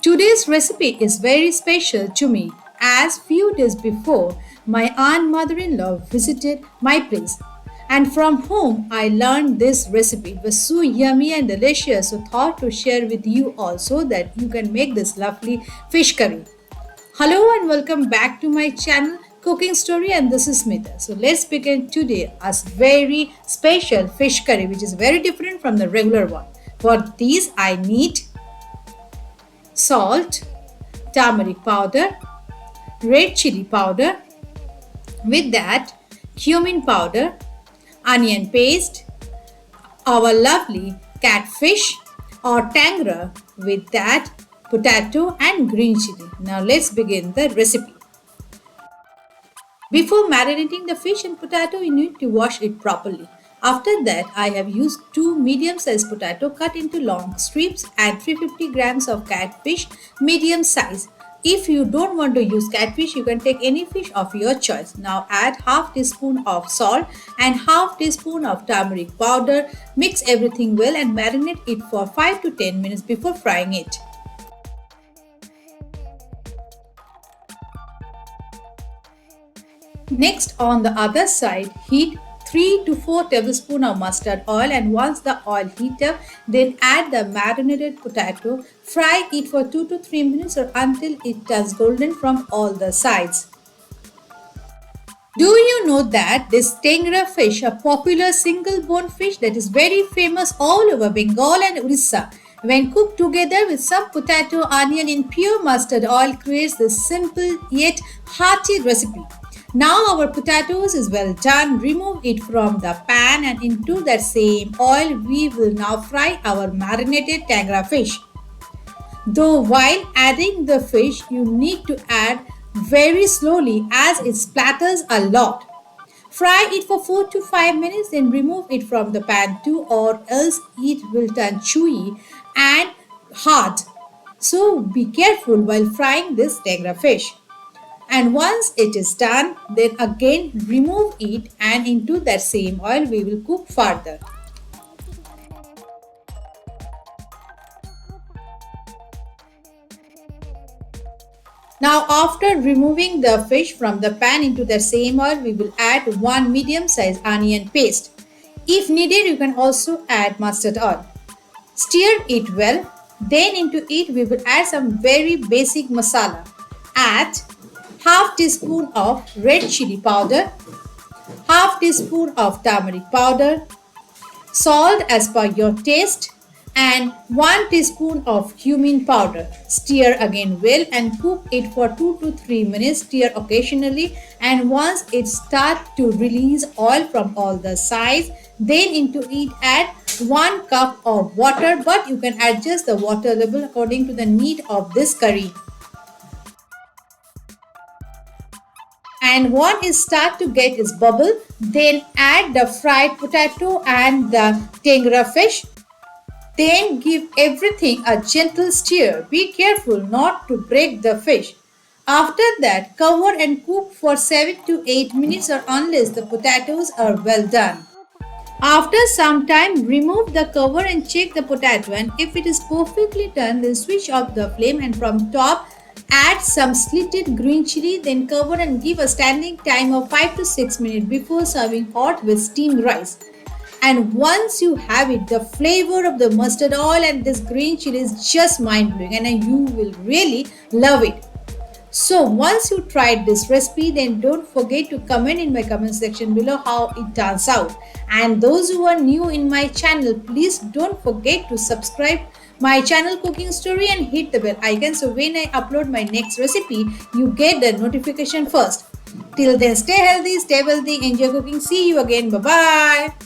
Today's recipe is very special to me as few days before my aunt mother-in-law visited my place and from whom I learned this recipe. It was so yummy and delicious, so thought to share with you also that you can make this lovely fish curry. Hello and welcome back to my channel Cooking Story, and this is Smita. So let's begin today a very special fish curry which is very different from the regular one. For these I need salt, turmeric powder, red chili powder, with that cumin powder, onion paste, our lovely catfish or tangra, with that potato and green chili. Now let's begin the recipe. Before marinating the fish and potato, you need to wash it properly. After that, I have used two medium-sized potato cut into long strips and 350 grams of catfish medium size. If you don't want to use catfish, you can take any fish of your choice. Now add half teaspoon of salt and half teaspoon of turmeric powder. Mix everything well and marinate it for 5 to 10 minutes before frying it. Next, on the other side, heat 3 to 4 tablespoons of mustard oil, and once the oil heat up, then add the marinated potato. Fry it for 2 to 3 minutes or until it turns golden from all the sides. Do you know that this tangra fish, a popular single bone fish that is very famous all over Bengal and Orissa, when cooked together with some potato, onion in pure mustard oil, creates this simple yet hearty recipe. Now our potatoes is well done. Remove it from the pan and into that same oil we will now fry our marinated tangra fish. Though while adding the fish you need to add very slowly as it splatters a lot. Fry it for 4 to 5 minutes, then remove it from the pan too, or else it will turn chewy and hard. So be careful while frying this tangra fish. And once it is done, then again remove it and into that same oil we will cook further. Now after removing the fish from the pan into the same oil, we will add one medium sized onion paste. If needed, you can also add mustard oil. Stir it well. Then into it we will add some very basic masala. Add half teaspoon of red chili powder, half teaspoon of turmeric powder, salt as per your taste, and 1 teaspoon of cumin powder. Stir again well and cook it for 2 to 3 minutes. Stir occasionally, and once it starts to release oil from all the sides, then into it add 1 cup of water, but you can adjust the water level according to the need of this curry. And when it start to get its bubble, then add the fried potato and the tangra fish. Then give everything a gentle stir. Be careful not to break the fish. After that, cover and cook for 7 to 8 minutes or unless the potatoes are well done. After some time, remove the cover and check the potato, and if it is perfectly done, then switch off the flame and from top add some slitted green chili, then cover and give a standing time of 5 to 6 minutes before serving hot with steamed rice. And once you have it, the flavor of the mustard oil and this green chili is just mind-blowing, and you will really love it. So once you tried this recipe, then don't forget to comment in my comment section below how it turns out. And those who are new in my channel, please don't forget to subscribe my channel Cooking Story and hit the bell icon, so when I upload my next recipe, you get the notification first. Till then, stay healthy, stay wealthy, enjoy cooking. See you again. Bye-bye.